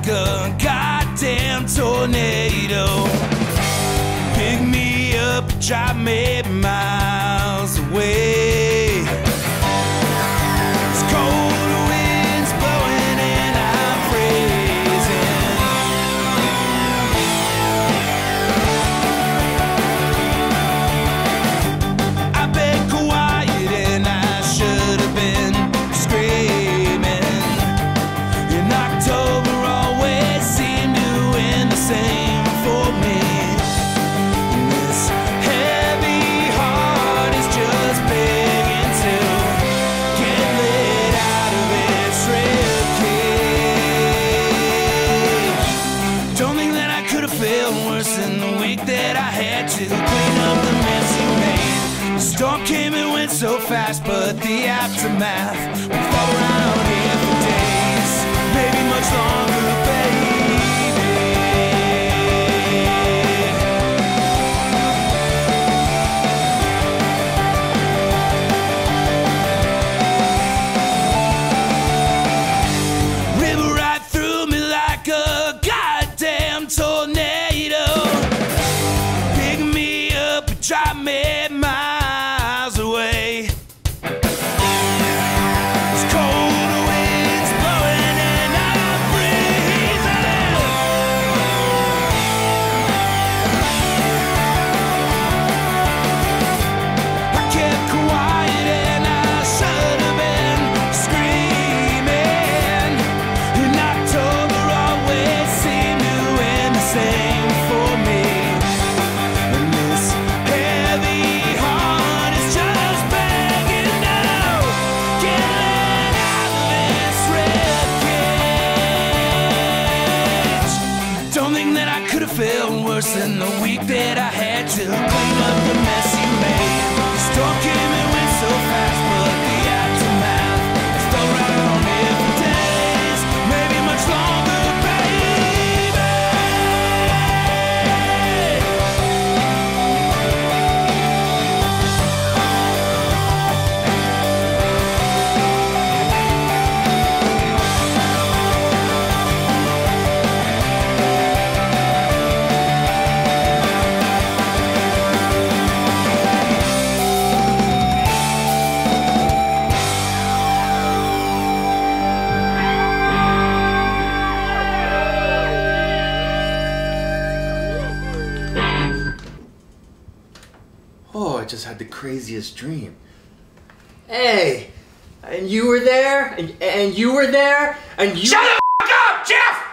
like a goddamn tornado. Pick me up, drive me miles away. It's cold winds blowing and I'm freezing. I've been quiet and I should have been screaming. In October always seemed to end the same for me. And this heavy heart is just begging to get let out of its ribcage. Don't think that I could have failed worse than the week that I had to clean up the mess you made. The storm came and went so fast, but the aftermath will fall around here for days, maybe much longer, baby. River right through me like a goddamn tornado. Pick me up and drive me miles away. It's cold winds blowing and I'm freezing. I kept quiet and I should have been screaming. In October always seemed to end the same for me. And this heavy heart is just begging now, get let out of this ribcage. Don't think that I could have failed worse than the week that I had to clean up the mess you made. The storm came and went so fast, but the aftermath is still around here for days, maybe much longer, baby. Oh, I just had the craziest dream. Hey, and you were there, and you were there, and you— Shut the fuck up, Jeff!